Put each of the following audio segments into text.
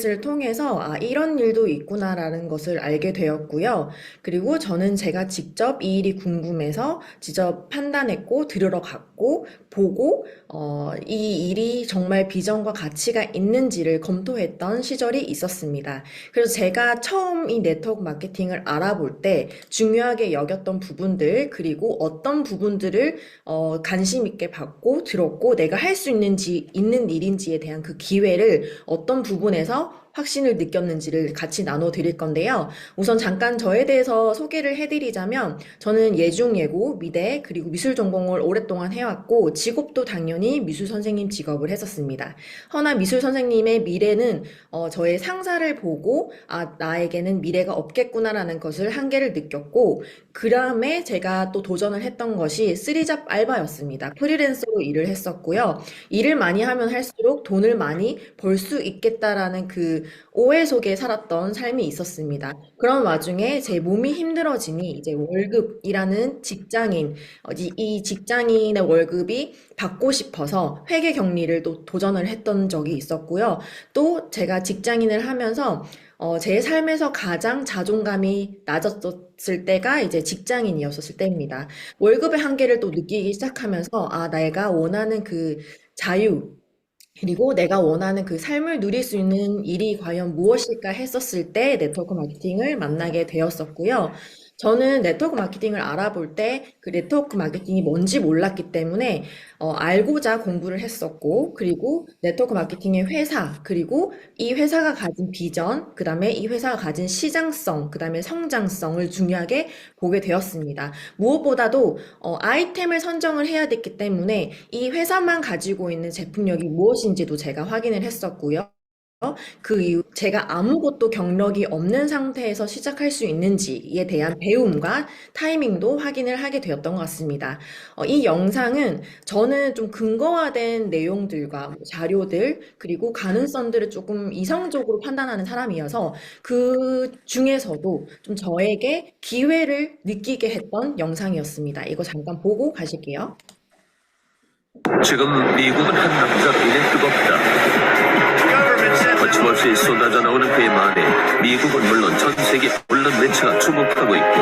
을 통해서 이런 일도 있구나라는 것을 알게 되었고요. 그리고 저는 제가 직접 이 일이 궁금해서 직접 판단했고 들으러 갔고 보고 이 일이 정말 비전과 가치가 있는지를 검토했던 시절이 있었습니다. 그래서 제가 처음 이 네트워크 마케팅을 알아볼 때 중요하게 여겼던 부분들 그리고 어떤 부분들을 관심 있게 받고 들었고 내가 할 수 있는 일인지에 대한 그 기회를 어떤 부분에서 확신을 느꼈는지를 같이 나눠 드릴 건데요. 우선 잠깐 저에 대해서 소개를 해드리자면 저는 예중예고, 미대, 그리고 미술 전공을 오랫동안 해왔고 직업도 당연히 미술 선생님 직업을 했었습니다. 허나 미술 선생님의 미래는 저의 상사를 보고 나에게는 미래가 없겠구나라는 것을 한계를 느꼈고 그 다음에 제가 또 도전을 했던 것이 쓰리잡 알바였습니다. 프리랜서로 일을 했었고요. 일을 많이 하면 할수록 돈을 많이 벌 수 있겠다라는 그 오해 속에 살았던 삶이 있었습니다. 그런 와중에 제 몸이 힘들어지니 이제 월급이라는 직장인, 이 직장인의 월급이 받고 싶어서 회계 격리를 또 도전을 했던 적이 있었고요. 또 제가 직장인을 하면서 제 삶에서 가장 자존감이 낮았을 때가 이제 직장인이었을 때입니다. 월급의 한계를 또 느끼기 시작하면서 내가 원하는 그 자유, 그리고 내가 원하는 그 삶을 누릴 수 있는 일이 과연 무엇일까 했었을 때 네트워크 마케팅을 만나게 되었었고요. 저는 네트워크 마케팅을 알아볼 때 그 네트워크 마케팅이 뭔지 몰랐기 때문에 알고자 공부를 했었고, 그리고 네트워크 마케팅의 회사, 그리고 이 회사가 가진 비전, 그 다음에 이 회사가 가진 시장성, 그 다음에 성장성을 중요하게 보게 되었습니다. 무엇보다도 아이템을 선정을 해야 됐기 때문에 이 회사만 가지고 있는 제품력이 무엇인지도 제가 확인을 했었고요. 그 이후 제가 아무것도 경력이 없는 상태에서 시작할 수 있는지에 대한 배움과 타이밍도 확인을 하게 되었던 것 같습니다. 이 영상은 저는 좀 근거화된 내용들과 뭐 자료들, 그리고 가능성들을 조금 이성적으로 판단하는 사람이어서 그 중에서도 좀 저에게 기회를 느끼게 했던 영상이었습니다. 이거 잠깐 보고 가실게요. 지금 미국은 한 남자들의 뜨겁다. 거침없이 쏟아져 나오는 그의 말에 미국은 물론 전 세계 언론 매체가 주목하고 있고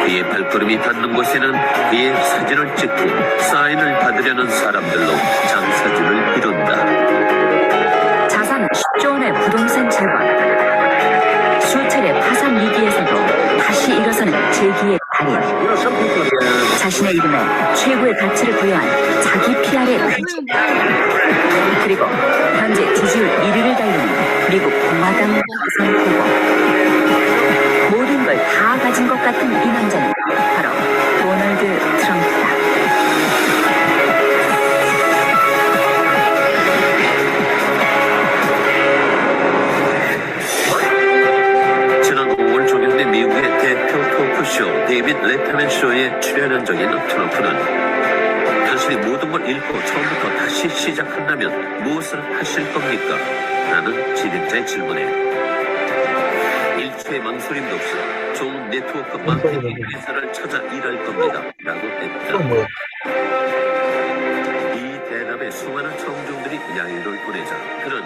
그의 발걸음이 닿는 곳에는 그의 사진을 찍고 사인을 받으려는 사람들로 장사진을 이룬다. 자산 10조 원의 부동산 재건, 수차례 파산 위기에서도 다시 일어서는 재기의 달인, 자신의 이름에 최고의 가치를 부여한 자기 PR의 의지, 그리고 현재 지지율 1위를 달리는 미국 공화당 대선 후보. 모든 걸 다 가진 것 같은 이 남자는 바로 도널드 트럼프다. 지난 5월 종영된 미국의 대표 토크쇼 데이빗 레터맨 쇼에 출연한 적이 있는 트럼프는 당신이 모든 걸 잃고 처음부터 다시 시작한다면 무엇을 하실 겁니까? 라는 진행자의 질문에 일초의 망설임도 없이 좋은 네트워크 마케팅 회사를 찾아 일할 겁니다. 라고 했다. 이 대답에 수많은 청중들이 야유를 보내자 그는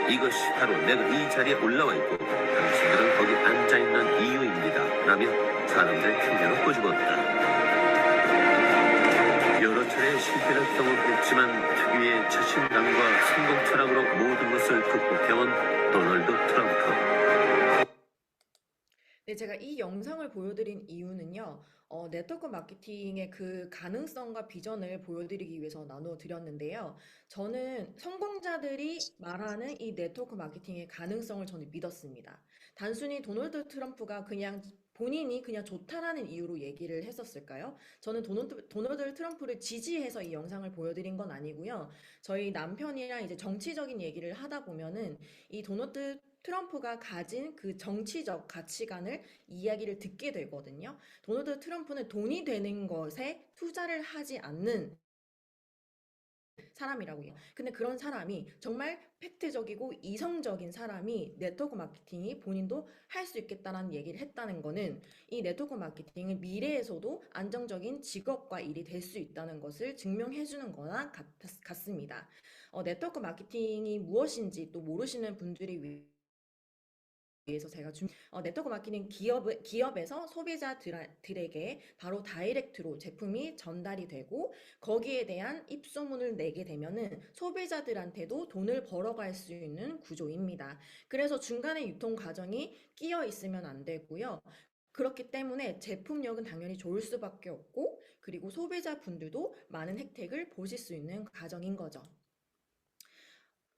이것이 바로 내가 이 자리에 올라와 있고 당신들은 거기 앉아있는 이유입니다. 라며 사람들의 편견을 꼬집었다. 여러 차례 실패를 경험했지만 특유의 자신감과 성공 철학으로 모든 것을 극복해온 도널드 트럼프. 네, 제가 이 영상을 보여드린 이유는요, 네트워크 마케팅의 그 가능성과 비전을 보여드리기 위해서 나누어 드렸는데요. 저는 성공자들이 말하는 이 네트워크 마케팅의 가능성을 저는 믿었습니다. 단순히 도널드 트럼프가 그냥 본인이 그냥 좋다라는 이유로 얘기를 했었을까요? 저는 도널드 트럼프를 지지해서 이 영상을 보여드린 건 아니고요. 저희 남편이랑 이제 정치적인 얘기를 하다 보면은 이 도널드 트럼프가 가진 그 정치적 가치관을 이야기를 듣게 되거든요. 도널드 트럼프는 돈이 되는 것에 투자를 하지 않는 사람이라고 해요. 근데 그런 사람이 정말 팩트적이고 이성적인 사람이 네트워크 마케팅이 본인도 할 수 있겠다라는 얘기를 했다는 거는 이 네트워크 마케팅은 미래에서도 안정적인 직업과 일이 될 수 있다는 것을 증명해 주는 거나 같습니다. 네트워크 마케팅이 무엇인지 또 모르시는 분들이 위해서 제가 네트워크 마케팅 기업에서 소비자들에게 바로 다이렉트로 제품이 전달이 되고 거기에 대한 입소문을 내게 되면은 소비자들한테도 돈을 벌어갈 수 있는 구조입니다. 그래서 중간에 유통 과정이 끼어 있으면 안 되고요. 그렇기 때문에 제품력은 당연히 좋을 수밖에 없고 그리고 소비자분들도 많은 혜택을 보실 수 있는 과정인 거죠.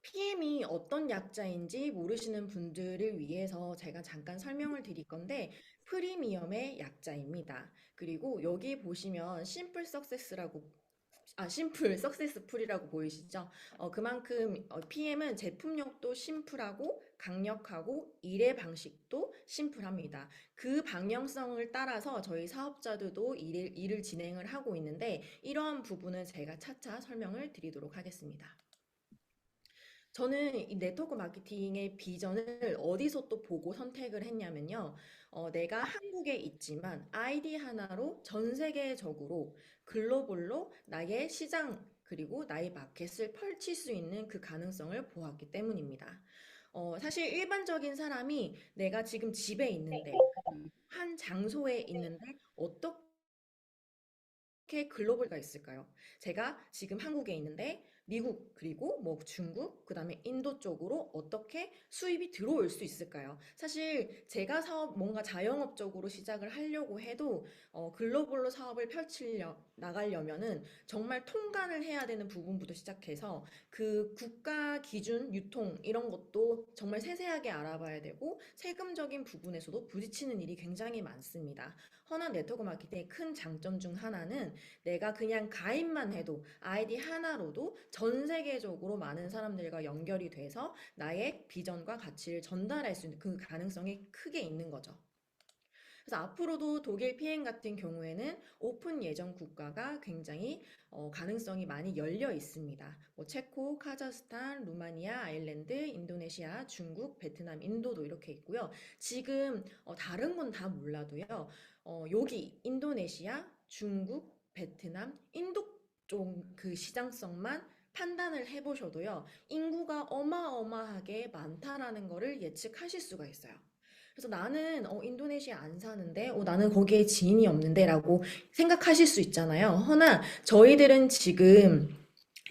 PM이 어떤 약자인지 모르시는 분들을 위해서 제가 잠깐 설명을 드릴 건데 프리미엄의 약자입니다. 그리고 여기 보시면 심플 석세스풀이라고 보이시죠? 그만큼 PM은 제품력도 심플하고 강력하고 일의 방식도 심플합니다. 그 방향성을 따라서 저희 사업자들도 일을 진행을 하고 있는데 이러한 부분은 제가 차차 설명을 드리도록 하겠습니다. 저는 이 네트워크 마케팅의 비전을 어디서 또 보고 선택을 했냐면요. 내가 한국에 있지만 아이디 하나로 전 세계적으로 글로벌로 나의 시장 그리고 나의 마켓을 펼칠 수 있는 그 가능성을 보았기 때문입니다. 사실 일반적인 사람이 내가 지금 집에 있는데 한 장소에 있는데 어떻게 글로벌가 있을까요? 제가 지금 한국에 있는데 미국 그리고 뭐 중국 그다음에 인도 쪽으로 어떻게 수입이 들어올 수 있을까요? 사실 제가 사업 뭔가 자영업적으로 시작을 하려고 해도 글로벌로 사업을 나가려면은 정말 통관을 해야 되는 부분부터 시작해서 그 국가 기준 유통 이런 것도 정말 세세하게 알아봐야 되고 세금적인 부분에서도 부딪히는 일이 굉장히 많습니다. 허나 네트워크 마케팅의 큰 장점 중 하나는 내가 그냥 가입만 해도 아이디 하나로도 전 세계적으로 많은 사람들과 연결이 돼서 나의 비전과 가치를 전달할 수 있는 그 가능성이 크게 있는 거죠. 그래서 앞으로도 독일 PM 같은 경우에는 오픈 예정 국가가 굉장히 가능성이 많이 열려 있습니다. 뭐 체코, 카자흐스탄, 루마니아, 아일랜드, 인도네시아, 중국, 베트남, 인도도 이렇게 있고요. 지금 다른 건 다 몰라도요. 여기 인도네시아, 중국, 베트남, 인도 쪽 그 시장성만 판단을 해보셔도요. 인구가 어마어마하게 많다라는 거를 예측하실 수가 있어요. 그래서 나는 인도네시아 안 사는데 나는 거기에 지인이 없는데 라고 생각하실 수 있잖아요. 허나 저희들은 지금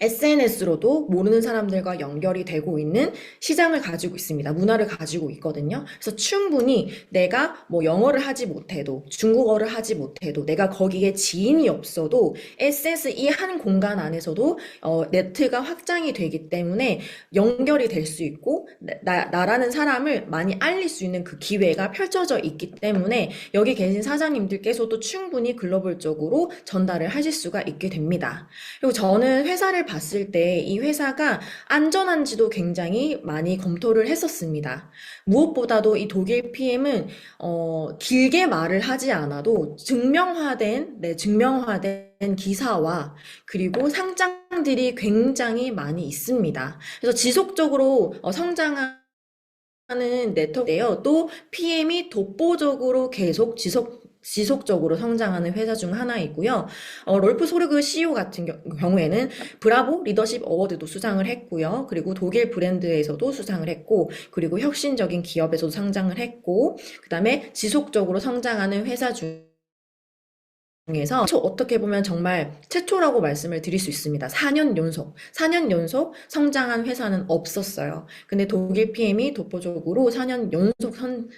SNS로도 모르는 사람들과 연결이 되고 있는 시장을 가지고 있습니다. 문화를 가지고 있거든요. 그래서 충분히 내가 뭐 영어를 하지 못해도 중국어를 하지 못해도 내가 거기에 지인이 없어도 SNS 이 한 공간 안에서도 네트가 확장이 되기 때문에 연결이 될 수 있고 나라는 사람을 많이 알릴 수 있는 그 기회가 펼쳐져 있기 때문에 여기 계신 사장님들께서도 충분히 글로벌적으로 전달을 하실 수가 있게 됩니다. 그리고 저는 회사를 봤을 때 이 회사가 안전한지도 굉장히 많이 검토를 했었습니다. 무엇보다도 이 독일 PM은 길게 말을 하지 않아도 증명화된 기사와 그리고 상장들이 굉장히 많이 있습니다. 그래서 지속적으로 성장하는 네트워크인데요. 또 PM이 독보적으로 계속 지속적으로 성장하는 회사 중 하나이고요. 롤프 소르그 CEO 같은 경우에는 브라보 리더십 어워드도 수상을 했고요. 그리고 독일 브랜드에서도 수상을 했고, 그리고 혁신적인 기업에서도 성장을 했고, 그 다음에 지속적으로 성장하는 회사 중에서 어떻게 보면 정말 최초라고 말씀을 드릴 수 있습니다. 4년 연속 성장한 회사는 없었어요. 근데 독일 PM이 독보적으로 4년 연속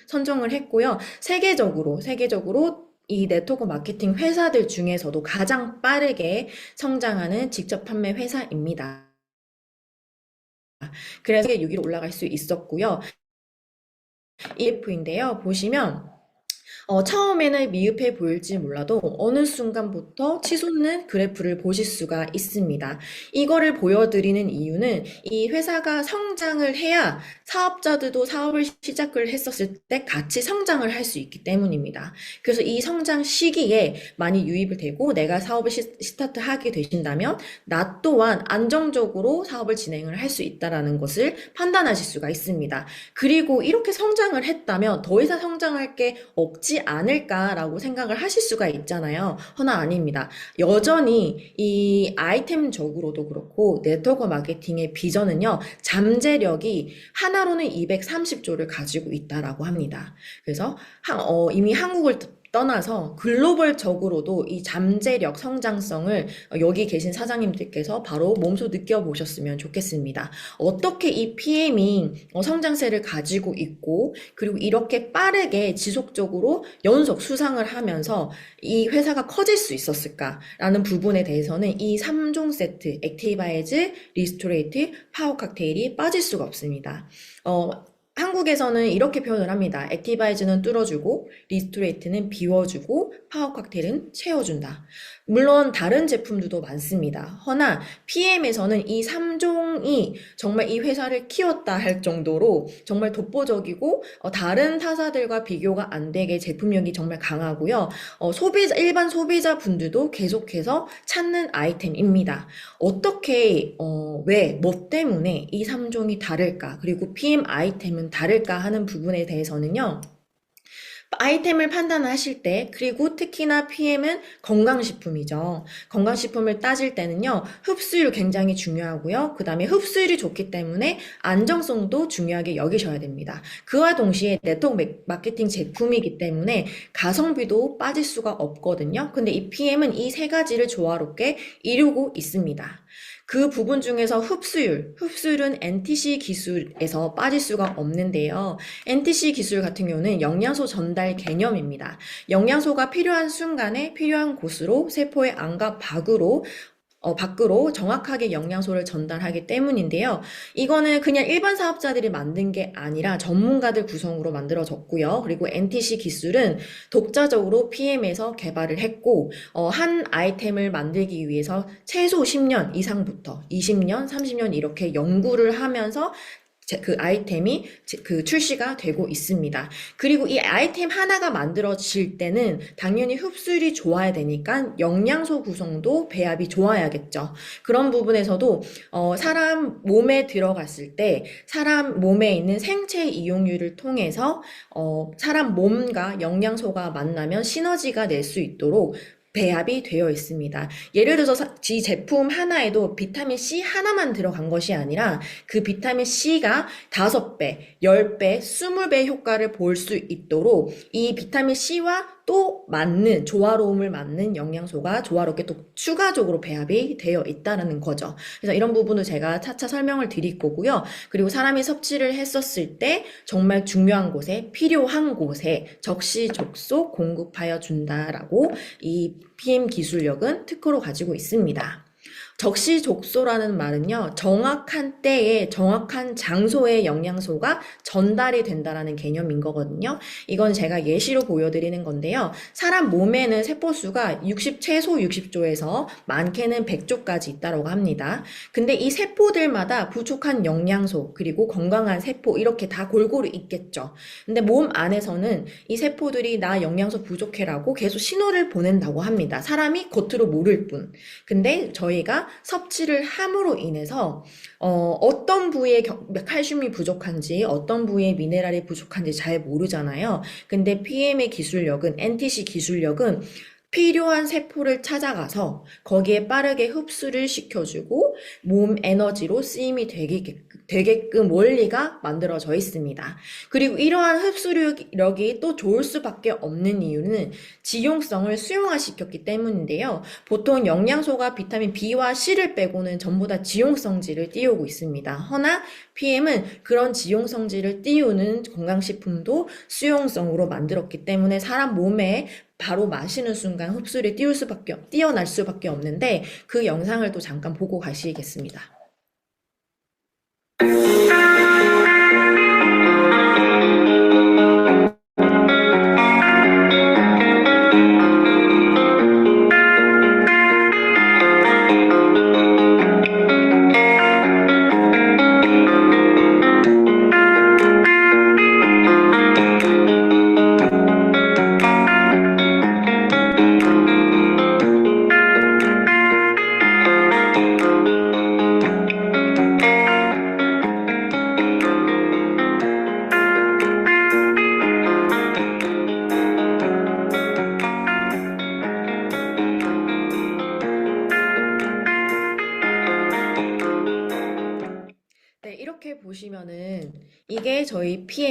선정을 했고요. 세계적으로 이 네트워크 마케팅 회사들 중에서도 가장 빠르게 성장하는 직접 판매 회사입니다. 그래서 세계 6위로 올라갈 수 있었고요. EF인데요. 보시면 처음에는 미흡해 보일지 몰라도 어느 순간부터 치솟는 그래프를 보실 수가 있습니다. 이거를 보여드리는 이유는 이 회사가 성장을 해야 사업자들도 사업을 시작을 했었을 때 같이 성장을 할 수 있기 때문입니다. 그래서 이 성장 시기에 많이 유입을 되고 내가 사업을 스타트하게 되신다면 나 또한 안정적으로 사업을 진행을 할 수 있다는 것을 판단하실 수가 있습니다. 그리고 이렇게 성장을 했다면 더 이상 성장할 게 없지 않을까라고 생각을 하실 수가 있잖아요. 허나 아닙니다. 여전히 이 아이템적으로도 그렇고 네트워크 마케팅의 비전은요, 잠재력이 하나로는 230조를 가지고 있다라고 합니다. 그래서 이미 한국을 떠나서 글로벌적으로도 이 잠재력, 성장성을 여기 계신 사장님들께서 바로 몸소 느껴보셨으면 좋겠습니다. 어떻게 이 PM이 성장세를 가지고 있고 그리고 이렇게 빠르게 지속적으로 연속 수상을 하면서 이 회사가 커질 수 있었을까라는 부분에 대해서는 이 3종 세트, 액티바이즈, 리스토레이트, 파워 칵테일이 빠질 수가 없습니다. 한국에서는 이렇게 표현을 합니다. 액티바이즈는 뚫어주고, 리스토레이트는 비워주고, 파워 칵테일은 채워준다. 물론 다른 제품들도 많습니다. 허나 PM에서는 이 3종이 정말 이 회사를 키웠다 할 정도로 정말 독보적이고 다른 타사들과 비교가 안 되게 제품력이 정말 강하고요. 일반 소비자분들도 계속해서 찾는 아이템입니다. 어떻게, 뭐 때문에 이 3종이 다를까? 그리고 PM 아이템은 다를까 하는 부분에 대해서는요. 아이템을 판단하실 때, 그리고 특히나 PM은 건강식품이죠. 건강식품을 따질 때는요, 흡수율 굉장히 중요하고요. 그 다음에 흡수율이 좋기 때문에 안정성도 중요하게 여기셔야 됩니다. 그와 동시에 네트워크 마케팅 제품이기 때문에 가성비도 빠질 수가 없거든요. 근데 이 PM은 이 세 가지를 조화롭게 이루고 있습니다. 그 부분 중에서 흡수율은 NTC 기술에서 빠질 수가 없는데요. NTC 기술 같은 경우는 영양소 전달 개념입니다. 영양소가 필요한 순간에 필요한 곳으로 세포의 안과 밖으로 정확하게 영양소를 전달하기 때문인데요. 이거는 그냥 일반 사업자들이 만든 게 아니라 전문가들 구성으로 만들어졌고요. 그리고 NTC 기술은 독자적으로 PM에서 개발을 했고, 한 아이템을 만들기 위해서 최소 10년 이상부터 20년, 30년 이렇게 연구를 하면서 그 아이템이 출시가 되고 있습니다. 그리고 이 아이템 하나가 만들어질 때는 당연히 흡수율이 좋아야 되니까 영양소 구성도 배합이 좋아야겠죠. 그런 부분에서도 사람 몸에 들어갔을 때 사람 몸에 있는 생체 이용률을 통해서 사람 몸과 영양소가 만나면 시너지가 낼 수 있도록 배합이 되어 있습니다. 예를 들어서 이 제품 하나에도 비타민 C 하나만 들어간 것이 아니라 그 비타민 C가 5배, 10배, 20배 효과를 볼 수 있도록 이 비타민 C와 또 맞는 조화로움을 맞는 영양소가 조화롭게 또 추가적으로 배합이 되어 있다는 거죠. 그래서 이런 부분을 제가 차차 설명을 드릴 거고요. 그리고 사람이 섭취를 했었을 때 정말 중요한 곳에 필요한 곳에 적시적소 공급하여 준다라고 이 PM 기술력은 특허로 가지고 있습니다. 적시적소라는 말은요, 정확한 때에 정확한 장소에 영양소가 전달이 된다라는 개념인 거거든요. 이건 제가 예시로 보여드리는 건데요. 사람 몸에는 세포수가 최소 60조에서 많게는 100조까지 있다고 합니다. 근데 이 세포들마다 부족한 영양소, 그리고 건강한 세포, 이렇게 다 골고루 있겠죠. 근데 몸 안에서는 이 세포들이 나 영양소 부족해라고 계속 신호를 보낸다고 합니다. 사람이 겉으로 모를 뿐. 근데 저희가 섭취를 함으로 인해서 어떤 부위에 칼슘이 부족한지 어떤 부위에 미네랄이 부족한지 잘 모르잖아요. 근데 PM의 기술력은 NTC 기술력은 필요한 세포를 찾아가서 거기에 빠르게 흡수를 시켜주고 몸 에너지로 쓰임이 되게끔 원리가 만들어져 있습니다. 그리고 이러한 흡수력이 또 좋을 수밖에 없는 이유는 지용성을 수용화시켰기 때문인데요. 보통 영양소가 비타민 B와 C를 빼고는 전부 다 지용성질을 띄우고 있습니다. 허나 PM은 그런 지용성질을 띄우는 건강식품도 수용성으로 만들었기 때문에 사람 몸에 바로 마시는 순간 흡수율이 뛰어날 수밖에 없는데 그 영상을 또 잠깐 보고 가시겠습니다.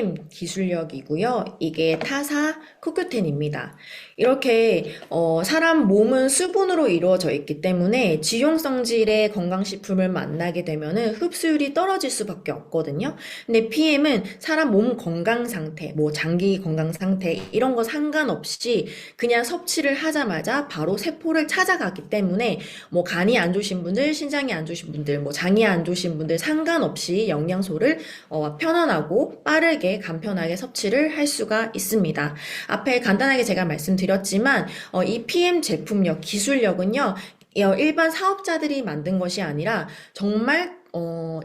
PM 기술력이고요. 이게 타사 CoQ10입니다. 이렇게 사람 몸은 수분으로 이루어져 있기 때문에 지용성질의 건강식품을 만나게 되면은 흡수율이 떨어질 수밖에 없거든요. 근데 PM은 사람 몸 건강 상태, 뭐 장기 건강 상태 이런 거 상관없이 그냥 섭취를 하자마자 바로 세포를 찾아가기 때문에 뭐 간이 안 좋으신 분들, 신장이 안 좋으신 분들, 뭐 장이 안 좋으신 분들 상관없이 영양소를 편안하고 빠르게 간편하게 섭취를 할 수가 있습니다. 앞에 간단하게 제가 말씀드렸지만 이 PM 제품력, 기술력은요. 일반 사업자들이 만든 것이 아니라 정말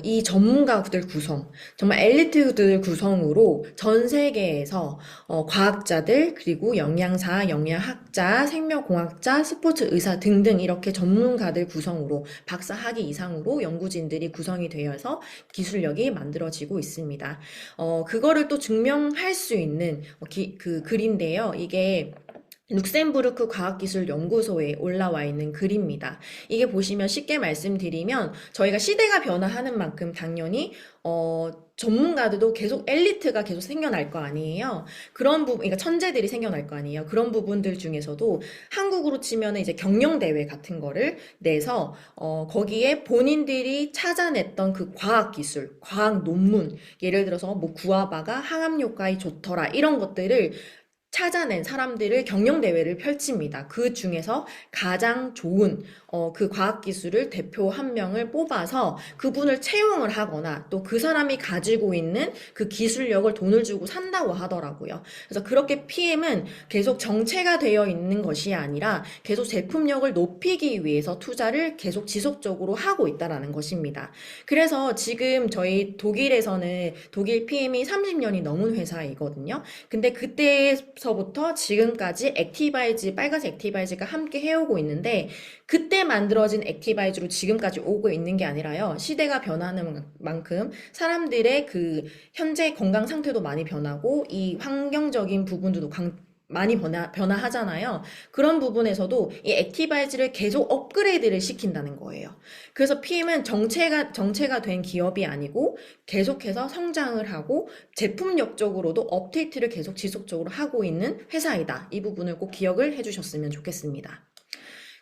이 전문가들 구성, 정말 엘리트들 구성으로 전 세계에서 과학자들, 그리고 영양사, 영양학자, 생명공학자, 스포츠 의사 등등 이렇게 전문가들 구성으로 박사 학위 이상으로 연구진들이 구성이 되어서 기술력이 만들어지고 있습니다. 그거를 또 증명할 수 있는 그 글인데요. 이게 룩셈부르크 과학기술연구소에 올라와 있는 글입니다. 이게 보시면 쉽게 말씀드리면 저희가 시대가 변화하는 만큼 당연히 전문가들도 계속 엘리트가 계속 생겨날 거 아니에요. 그런 부분, 그러니까 천재들이 생겨날 거 아니에요. 그런 부분들 중에서도 한국으로 치면 이제 경영대회 같은 거를 내서 거기에 본인들이 찾아냈던 그 과학기술, 과학 논문, 예를 들어서 뭐 구아바가 항암 효과에 좋더라 이런 것들을 찾아낸 사람들을 경영대회를 펼칩니다. 그 중에서 가장 좋은 그 과학기술을 대표 한 명을 뽑아서 그분을 채용을 하거나 또 그 사람이 가지고 있는 그 기술력을 돈을 주고 산다고 하더라고요. 그래서 그렇게 PM은 계속 정체가 되어 있는 것이 아니라 계속 제품력을 높이기 위해서 투자를 계속 지속적으로 하고 있다는 것입니다. 그래서 지금 저희 독일에서는 독일 PM이 30년이 넘은 회사이거든요. 근데 그때서부터 지금까지 액티바이즈, 빨간색 액티바이즈가 함께 해오고 있는데 그때 만들어진 액티바이즈로 지금까지 오고 있는 게 아니라요. 시대가 변하는 만큼 사람들의 그 현재 건강 상태도 많이 변하고 이 환경적인 부분도 많이 변화하잖아요. 그런 부분에서도 이 액티바이즈를 계속 업그레이드를 시킨다는 거예요. 그래서 PM은 정체가 된 기업이 아니고 계속해서 성장을 하고 제품력적으로도 업데이트를 계속 지속적으로 하고 있는 회사이다. 이 부분을 꼭 기억을 해주셨으면 좋겠습니다.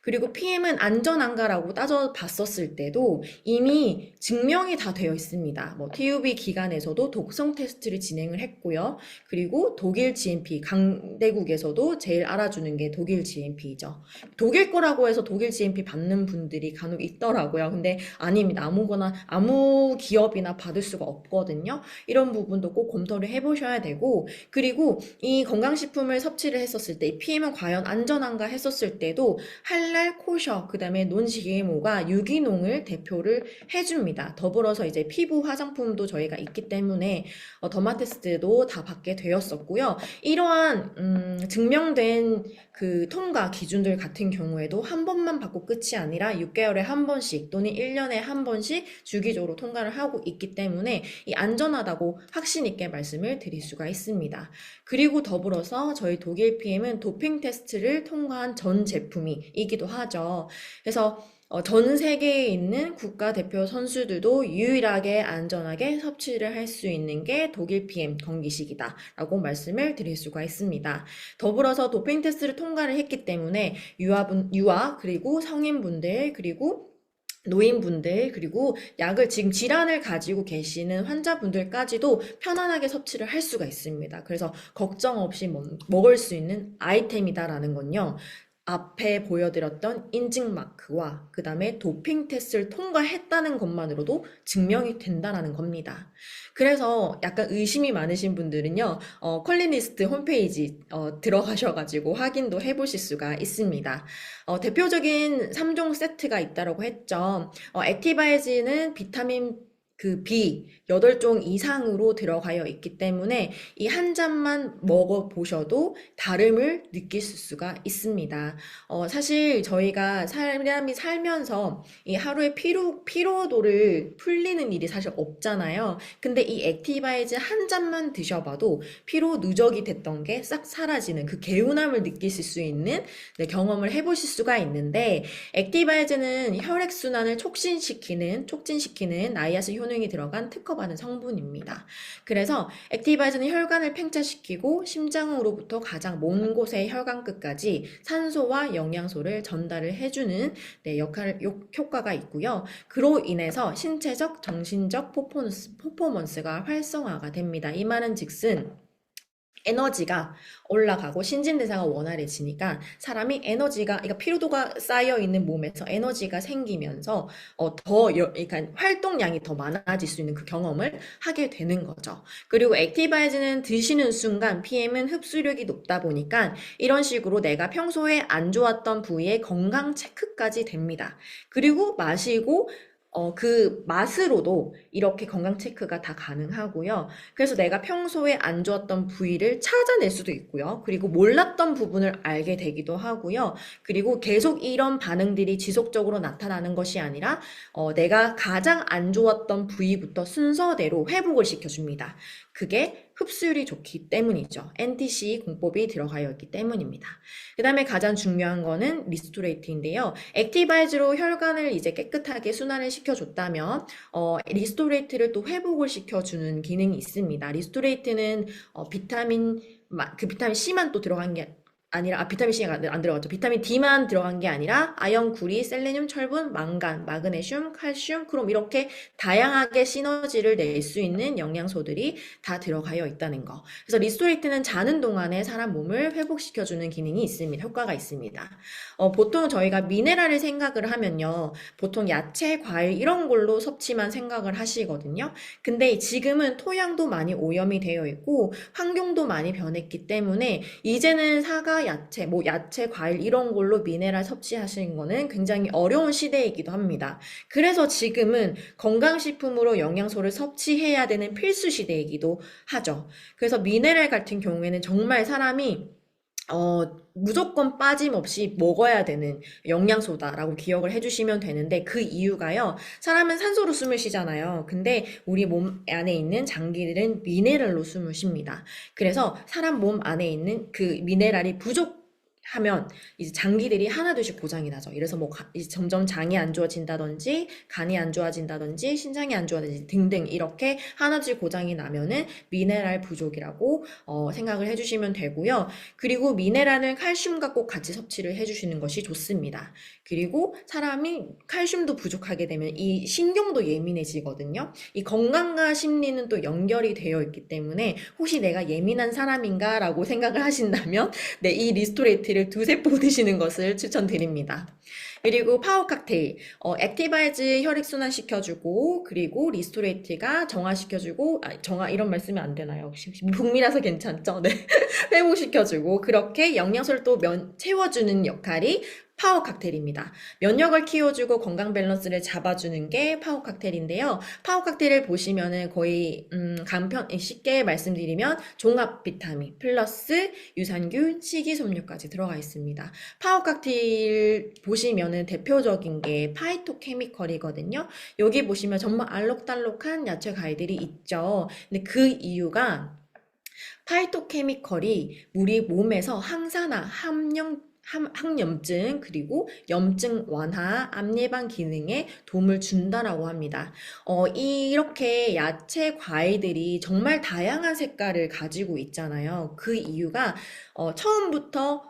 그리고 PM은 안전한가라고 따져봤었을 때도 이미 증명이 다 되어 있습니다. 뭐 TUV 기관에서도 독성 테스트를 진행을 했고요. 그리고 독일 GMP, 강대국에서도 제일 알아주는 게 독일 GMP이죠. 독일 거라고 해서 독일 GMP 받는 분들이 간혹 있더라고요. 근데 아닙니다. 아무 기업이나 받을 수가 없거든요. 이런 부분도 꼭 검토를 해보셔야 되고, 그리고 이 건강식품을 섭취를 했었을 때 이 PM은 과연 안전한가 했었을 때도 할랄, 코셔, 그 다음에 논GMO가 유기농을 대표를 해줍니다. 더불어서 이제 피부 화장품도 저희가 있기 때문에 더마테스트도 다 받게 되었었고요. 이러한 증명된 그 통과 기준들 같은 경우에도 한 번만 받고 끝이 아니라 6개월에 한 번씩 또는 1년에 한 번씩 주기적으로 통과를 하고 있기 때문에 이 안전하다고 확신 있게 말씀을 드릴 수가 있습니다. 그리고 더불어서 저희 독일 PM은 도핑 테스트를 통과한 전 제품이기도 하죠. 그래서 전 세계에 있는 국가대표 선수들도 유일하게 안전하게 섭취를 할 수 있는 게 독일 PM 건기식이다 라고 말씀을 드릴 수가 있습니다. 더불어서 도핑 테스트를 통과를 했기 때문에 유아 그리고 성인분들 그리고 노인분들 그리고 약을 지금 질환을 가지고 계시는 환자분들까지도 편안하게 섭취를 할 수가 있습니다. 그래서 걱정 없이 먹을 수 있는 아이템이다라는 건요. 앞에 보여드렸던 인증마크와 그 다음에 도핑 테스트를 통과했다는 것만으로도 증명이 된다는 겁니다. 그래서 약간 의심이 많으신 분들은요, 컬리니스트 홈페이지 들어가셔가지고 확인도 해보실 수가 있습니다. 대표적인 3종 세트가 있다고 했죠. 액티바이즈는 비타민 B 8종 이상으로 들어가여 있기 때문에 이 한 잔만 먹어보셔도 다름을 느끼실 수가 있습니다. 사실 저희가 사람이 살면서 이 하루에 피로도를 풀리는 일이 사실 없잖아요. 근데 이 액티바이즈 한 잔만 드셔봐도 피로 누적이 됐던 게 싹 사라지는 그 개운함을 느끼실 수 있는 경험을 해보실 수가 있는데 액티바이즈는 혈액순환을 촉진시키는 나이아신 효능 효능이 들어간 특허받은 성분입니다. 그래서 액티바이저는 혈관을 팽창시키고 심장으로부터 가장 먼 곳의 혈관끝까지 산소와 영양소를 전달을 해주는 효과가 있고요. 그로 인해서 신체적, 정신적 퍼포먼스가 활성화가 됩니다. 이 말은 즉슨 에너지가 올라가고 신진대사가 원활해지니까 사람이 그러니까 피로도가 쌓여 있는 몸에서 에너지가 생기면서 그러니까 활동량이 더 많아질 수 있는 그 경험을 하게 되는 거죠. 그리고 액티바이즈는 드시는 순간 PM은 흡수력이 높다 보니까 이런 식으로 내가 평소에 안 좋았던 부위의 건강 체크까지 됩니다. 그리고 마시고 그 맛으로도 이렇게 건강 체크가 다 가능하고요. 그래서 내가 평소에 안 좋았던 부위를 찾아낼 수도 있고요. 그리고 몰랐던 부분을 알게 되기도 하고요. 그리고 계속 이런 반응들이 지속적으로 나타나는 것이 아니라 내가 가장 안 좋았던 부위부터 순서대로 회복을 시켜줍니다. 그게 흡수율이 좋기 때문이죠. NTC 공법이 들어가 있기 때문입니다. 그 다음에 가장 중요한 거는 리스토레이트인데요. 액티바이즈로 혈관을 이제 깨끗하게 순환을 시켜줬다면 리스토레이트를 또 회복을 시켜주는 기능이 있습니다. 리스토레이트는 비타민 C만 또 들어간 게 아니라 비타민 C가 안 들어갔죠. 비타민 D만 들어간 게 아니라 아연, 구리, 셀레늄, 철분, 망간, 마그네슘, 칼슘, 크롬 이렇게 다양하게 시너지를 낼 수 있는 영양소들이 다 들어가여 있다는 거. 그래서 리스토레이트는 자는 동안에 사람 몸을 회복시켜주는 기능이 있습니다. 효과가 있습니다. 보통 저희가 미네랄을 생각을 하면요. 보통 야채, 과일 이런 걸로 섭취만 생각을 하시거든요. 근데 지금은 토양도 많이 오염이 되어 있고 환경도 많이 변했기 때문에 이제는 사과, 야채, 야채, 과일 이런 걸로 미네랄 섭취하시는 거는 굉장히 어려운 시대이기도 합니다. 그래서 지금은 건강식품으로 영양소를 섭취해야 되는 필수 시대이기도 하죠. 그래서 미네랄 같은 경우에는 정말 사람이 무조건 빠짐없이 먹어야 되는 영양소다라고 기억을 해주시면 되는데 그 이유가요. 사람은 산소로 숨을 쉬잖아요. 근데 우리 몸 안에 있는 장기들은 미네랄로 숨을 쉽니다. 그래서 사람 몸 안에 있는 그 미네랄이 부족하면 이제 장기들이 하나둘씩 고장이 나죠. 이래서 이제 점점 장이 안 좋아진다든지 간이 안 좋아진다든지 신장이 안 좋아진다든지 등등 이렇게 하나둘 고장이 나면은 미네랄 부족이라고 생각을 해주시면 되고요. 그리고 미네랄은 칼슘과 꼭 같이 섭취를 해주시는 것이 좋습니다. 그리고 사람이 칼슘도 부족하게 되면 이 신경도 예민해지거든요. 이 건강과 심리는 또 연결이 되어 있기 때문에 혹시 내가 예민한 사람인가 라고 생각을 하신다면 이 리스토레이트를 두세 포 드시는 것을 추천드립니다. 그리고 파워 칵테일, 액티바이즈 혈액순환 시켜주고, 그리고 리스토레이트가 정화시켜주고, 이런 말 쓰면 안 되나요? 북미라서 괜찮죠? 네. 회복시켜주고, 그렇게 영양소를 또 채워주는 역할이 파워 칵테일입니다. 면역을 키워주고 건강 밸런스를 잡아주는 게 파워 칵테일인데요. 파워 칵테일을 보시면은 거의 쉽게 말씀드리면 종합 비타민 플러스 유산균, 식이섬유까지 들어가 있습니다. 파워 칵테일 보시면은 대표적인 게 파이토케미컬이거든요. 여기 보시면 정말 알록달록한 야채 과일들이 있죠. 근데 그 이유가 파이토케미컬이 우리 몸에서 항산화, 항염증 그리고 염증 완화, 암 예방 기능에 도움을 준다라고 합니다. 이렇게 야채 과일들이 정말 다양한 색깔을 가지고 있잖아요. 그 이유가 처음부터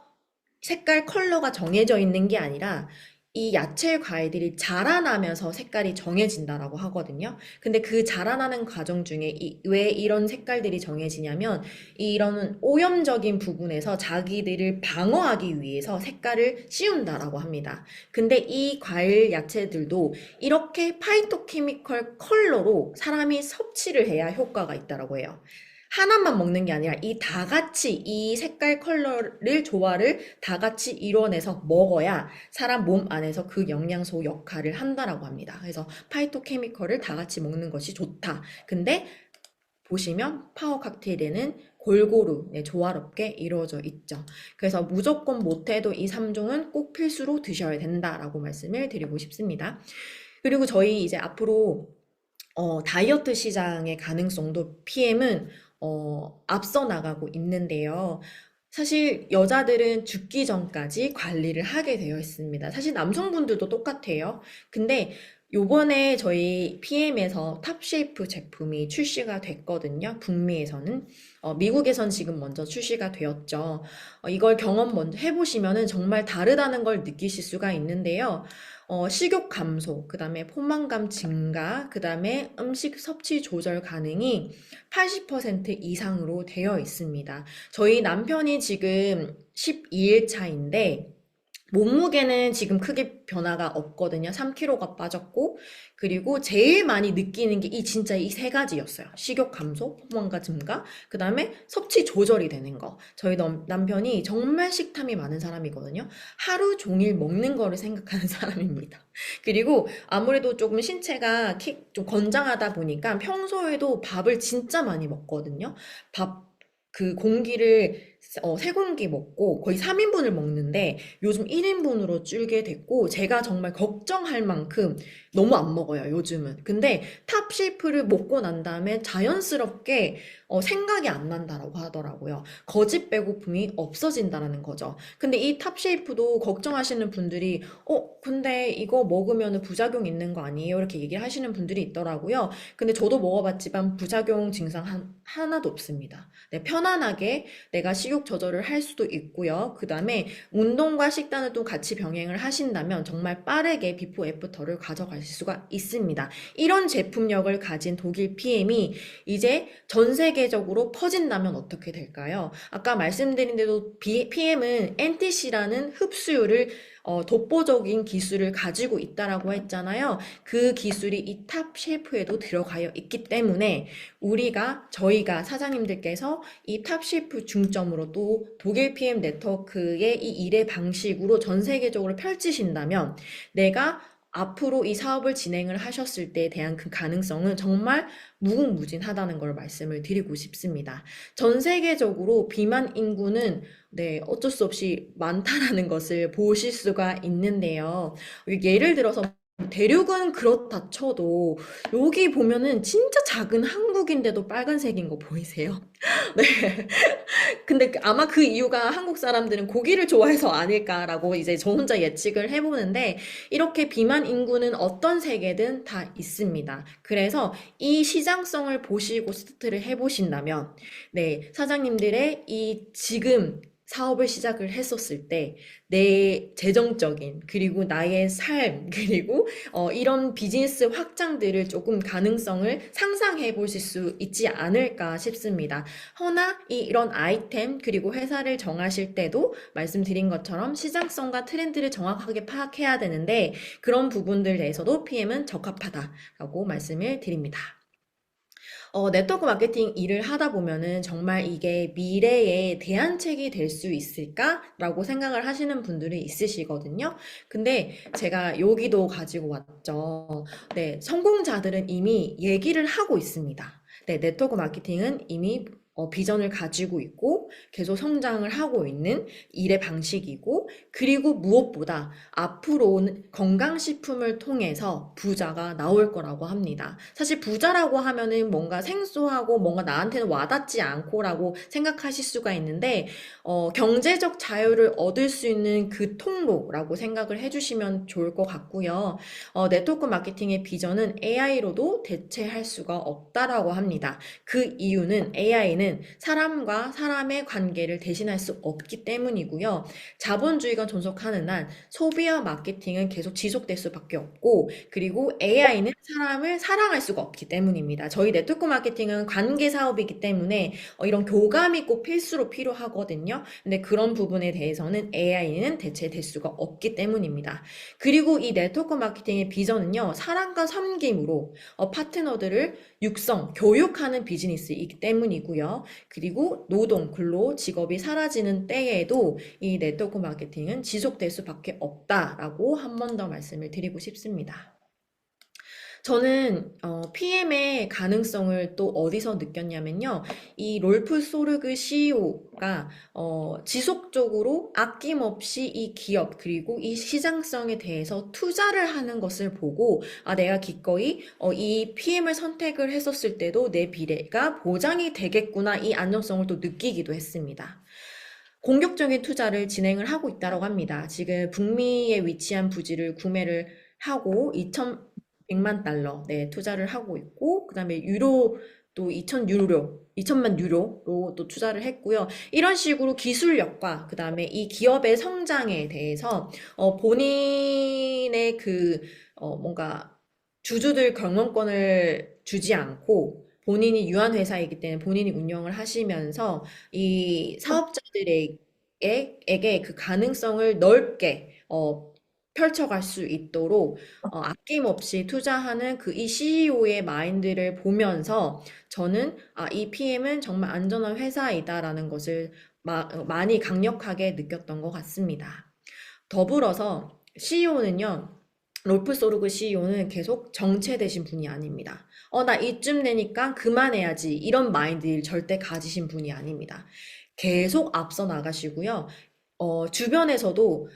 색깔 컬러가 정해져 있는 게 아니라 이 야채 과일들이 자라나면서 색깔이 정해진다라고 하거든요. 근데 그 자라나는 과정 중에 왜 이런 색깔들이 정해지냐면 이런 오염적인 부분에서 자기들을 방어하기 위해서 색깔을 씌운다라고 합니다. 근데 이 과일 야채들도 이렇게 파이토케미컬 컬러로 사람이 섭취를 해야 효과가 있다라고 해요. 하나만 먹는 게 아니라 다 같이 이 색깔 컬러를 조화를 다 같이 이뤄내서 먹어야 사람 몸 안에서 그 영양소 역할을 한다라고 합니다. 그래서 파이토케미컬을 다 같이 먹는 것이 좋다. 근데 보시면 파워 칵테일에는 골고루 조화롭게 이루어져 있죠. 그래서 무조건 못해도 이 3종은 꼭 필수로 드셔야 된다라고 말씀을 드리고 싶습니다. 그리고 저희 이제 앞으로 다이어트 시장의 가능성도 PM은 앞서 나가고 있는데요. 사실 여자들은 죽기 전까지 관리를 하게 되어 있습니다. 사실 남성분들도 똑같아요. 근데 요번에 저희 PM에서 탑쉐이프 제품이 출시가 됐거든요. 북미에서는. 미국에선 지금 먼저 출시가 되었죠. 이걸 경험 먼저 해보시면은 정말 다르다는 걸 느끼실 수가 있는데요. 식욕 감소, 그 다음에 포만감 증가, 그 다음에 음식 섭취 조절 가능이 80% 이상으로 되어 있습니다. 저희 남편이 지금 12일 차인데, 몸무게는 지금 크게 변화가 없거든요. 3kg가 빠졌고, 그리고 제일 많이 느끼는 게 진짜 이 세 가지였어요. 식욕 감소, 포만감 증가, 그 다음에 섭취 조절이 되는 거. 저희 남편이 정말 식탐이 많은 사람이거든요. 하루 종일 먹는 거를 생각하는 사람입니다. 그리고 아무래도 조금 신체가 좀 건장하다 보니까 평소에도 밥을 진짜 많이 먹거든요. 그 공기를 3공기 먹고 거의 3인분을 먹는데 요즘 1인분으로 줄게 됐고 제가 정말 걱정할 만큼 너무 안 먹어요, 요즘은. 근데 탑쉐이프를 먹고 난 다음에 자연스럽게 생각이 안 난다라고 하더라고요. 거짓 배고픔이 없어진다라는 거죠. 근데 이 탑쉐이프도 걱정하시는 분들이 근데 이거 먹으면 부작용 있는 거 아니에요? 이렇게 얘기를 하시는 분들이 있더라고요. 근데 저도 먹어봤지만 부작용 증상 하나도 없습니다. 네, 편안하게 내가 식욕 조절을 할 수도 있고요. 그 다음에 운동과 식단을 또 같이 병행을 하신다면 정말 빠르게 비포 애프터를 가져가실 수가 있습니다. 이런 제품력을 가진 독일 PM이 이제 전 세계적으로 퍼진다면 어떻게 될까요? 아까 말씀드린 대로 PM은 NTC라는 흡수율을 독보적인 기술을 가지고 있다라고 했잖아요. 그 기술이 이 탑쉐이프에도 들어가 있기 때문에 저희가 사장님들께서 이 탑쉐이프 중점으로 또 독일 PM 네트워크의 이 일의 방식으로 전 세계적으로 펼치신다면 내가 앞으로 이 사업을 진행을 하셨을 때에 대한 그 가능성은 정말 무궁무진하다는 걸 말씀을 드리고 싶습니다. 전 세계적으로 비만 인구는 어쩔 수 없이 많다라는 것을 보실 수가 있는데요. 예를 들어서 대륙은 그렇다 쳐도 여기 보면은 진짜 작은 한국인데도 빨간색인 거 보이세요? 네. 근데 아마 그 이유가 한국 사람들은 고기를 좋아해서 아닐까라고 이제 저 혼자 예측을 해보는데 이렇게 비만 인구는 어떤 세계든 다 있습니다. 그래서 이 시장성을 보시고 스타트를 해보신다면 사장님들의 이 지금 사업을 시작을 했었을 때 내 재정적인 그리고 나의 삶 그리고 이런 비즈니스 확장들을 조금 가능성을 상상해 보실 수 있지 않을까 싶습니다. 허나 이런 아이템 그리고 회사를 정하실 때도 말씀드린 것처럼 시장성과 트렌드를 정확하게 파악해야 되는데 그런 부분들 내에서도 PM은 적합하다라고 말씀을 드립니다. 네트워크 마케팅 일을 하다 보면은 정말 이게 미래의 대안책이 될 수 있을까라고 생각을 하시는 분들이 있으시거든요. 근데 제가 여기도 가지고 왔죠. 네, 성공자들은 이미 얘기를 하고 있습니다. 네, 네트워크 마케팅은 이미 비전을 가지고 있고 계속 성장을 하고 있는 일의 방식이고 그리고 무엇보다 앞으로는 건강식품을 통해서 부자가 나올 거라고 합니다. 사실 부자라고 하면은 뭔가 생소하고 뭔가 나한테는 와닿지 않고라고 생각하실 수가 있는데 경제적 자유를 얻을 수 있는 그 통로라고 생각을 해주시면 좋을 것 같고요. 네트워크 마케팅의 비전은 AI로도 대체할 수가 없다라고 합니다. 그 이유는 AI는 사람과 사람의 관계를 대신할 수 없기 때문이고요. 자본주의가 존속하는 한 소비와 마케팅은 계속 지속될 수밖에 없고 그리고 AI는 사람을 사랑할 수가 없기 때문입니다. 저희 네트워크 마케팅은 관계 사업이기 때문에 이런 교감이 꼭 필수로 필요하거든요. 근데 그런 부분에 대해서는 AI는 대체될 수가 없기 때문입니다. 그리고 이 네트워크 마케팅의 비전은요. 사랑과 섬김으로 파트너들을 교육하는 비즈니스이기 때문이고요. 그리고 노동, 근로, 직업이 사라지는 때에도 이 네트워크 마케팅은 지속될 수밖에 없다라고 한 번 더 말씀을 드리고 싶습니다. 저는 PM의 가능성을 또 어디서 느꼈냐면요. 이 롤프 소르그 CEO가 지속적으로 아낌없이 이 기업 그리고 이 시장성에 대해서 투자를 하는 것을 보고 내가 기꺼이 이 PM을 선택을 했었을 때도 내 미래가 보장이 되겠구나 이 안정성을 또 느끼기도 했습니다. 공격적인 투자를 진행을 하고 있다고 합니다. 지금 북미에 위치한 부지를 구매를 하고 100만 달러, 네, 투자를 하고 있고, 그 다음에 유로도 2천만 유로로 또 투자를 했고요. 이런 식으로 기술력과 그 다음에 이 기업의 성장에 대해서 본인의 뭔가 주주들 경영권을 주지 않고 본인이 유한 회사이기 때문에 본인이 운영을 하시면서 이 사업자들에게 그 가능성을 넓게 펼쳐갈 수 있도록 아낌없이 투자하는 그 이 CEO의 마인드를 보면서 저는 이 PM은 정말 안전한 회사이다라는 것을 많이 강력하게 느꼈던 것 같습니다. 더불어서 CEO는요, 롤프 소르그 CEO는 계속 정체되신 분이 아닙니다. 나 이쯤 되니까 그만해야지. 이런 마인드를 절대 가지신 분이 아닙니다. 계속 앞서 나가시고요. 주변에서도,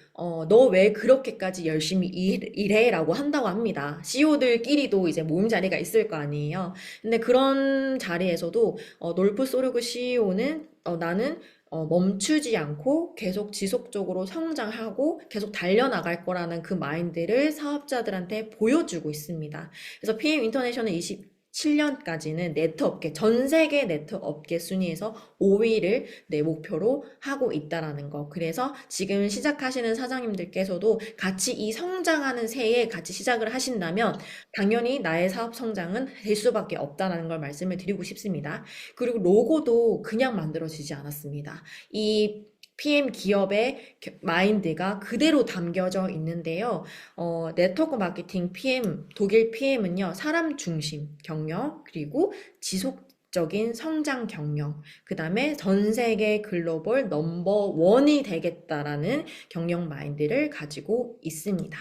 너 왜 그렇게까지 열심히 일해? 라고 한다고 합니다. CEO들끼리도 이제 모임 자리가 있을 거 아니에요. 근데 그런 자리에서도, 놀프 소르그 CEO는, 나는 멈추지 않고 계속 지속적으로 성장하고 계속 달려나갈 거라는 그 마인드를 사업자들한테 보여주고 있습니다. 그래서 PM 인터내셔널 27년까지는 네트업계, 전 세계 네트업계 순위에서 5위를 내 목표로 하고 있다라는 거. 그래서 지금 시작하시는 사장님들께서도 같이 이 성장하는 새에 같이 시작을 하신다면 당연히 나의 사업 성장은 될 수밖에 없다라는 걸 말씀을 드리고 싶습니다. 그리고 로고도 그냥 만들어지지 않았습니다. 이 PM 기업의 마인드가 그대로 담겨져 있는데요. 네트워크 마케팅 PM, 독일 PM은요, 사람 중심 경영, 그리고 지속적인 성장 경영, 그 다음에 전 세계 글로벌 넘버 원이 되겠다라는 경영 마인드를 가지고 있습니다.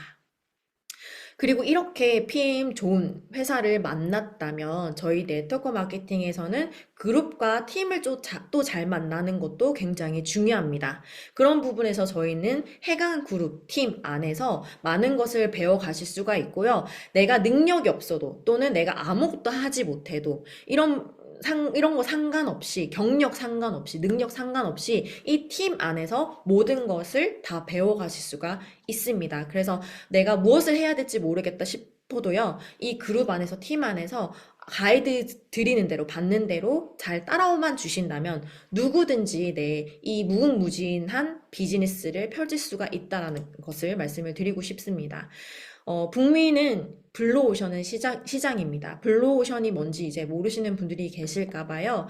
그리고 이렇게 PM 좋은 회사를 만났다면 저희 네트워크 마케팅에서는 그룹과 팀을 또 잘 만나는 것도 굉장히 중요합니다. 그런 부분에서 저희는 해강 그룹 팀 안에서 많은 것을 배워 가실 수가 있고요. 내가 능력이 없어도 또는 내가 아무것도 하지 못해도 이런 거 상관없이, 경력 상관없이, 능력 상관없이 이 팀 안에서 모든 것을 다 배워가실 수가 있습니다. 그래서 내가 무엇을 해야 될지 모르겠다 싶어도요, 이 그룹 안에서, 팀 안에서 가이드 드리는 대로, 받는 대로 잘 따라오만 주신다면 누구든지 이 무궁무진한 비즈니스를 펼칠 수가 있다라는 것을 말씀을 드리고 싶습니다. 북미는 블루오션은 시장입니다. 블루오션이 뭔지 이제 모르시는 분들이 계실까 봐요.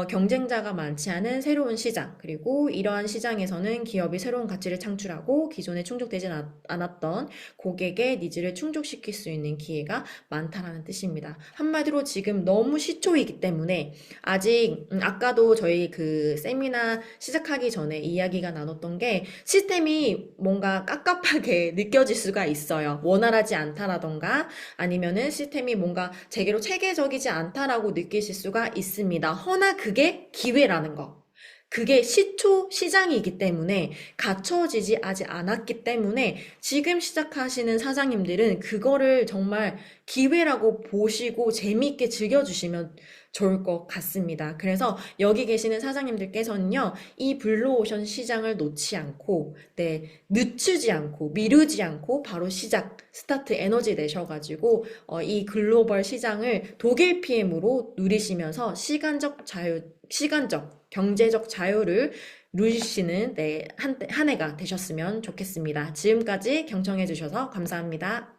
경쟁자가 많지 않은 새로운 시장, 그리고 이러한 시장에서는 기업이 새로운 가치를 창출하고 기존에 충족되지 않았던 고객의 니즈를 충족시킬 수 있는 기회가 많다라는 뜻입니다. 한마디로 지금 너무 시초이기 때문에 아직 아까도 저희 그 세미나 시작하기 전에 이야기가 나눴던 게 시스템이 뭔가 깝깝하게 느껴질 수가 있어요. 원활하지 않다라던가 아니면은 시스템이 뭔가 제대로 체계적이지 않다라고 느끼실 수가 있습니다. 허나 그게 기회라는 거. 그게 시장이기 때문에 갖춰지지 아직 않았기 때문에 지금 시작하시는 사장님들은 그거를 정말 기회라고 보시고 재미있게 즐겨주시면 좋을 것 같습니다. 그래서 여기 계시는 사장님들께서는요, 이 블루오션 시장을 놓지 않고, 늦추지 않고, 미루지 않고, 바로 스타트 에너지 내셔가지고, 이 글로벌 시장을 독일 PM으로 누리시면서 경제적 자유를 누리시는 한 해가 되셨으면 좋겠습니다. 지금까지 경청해주셔서 감사합니다.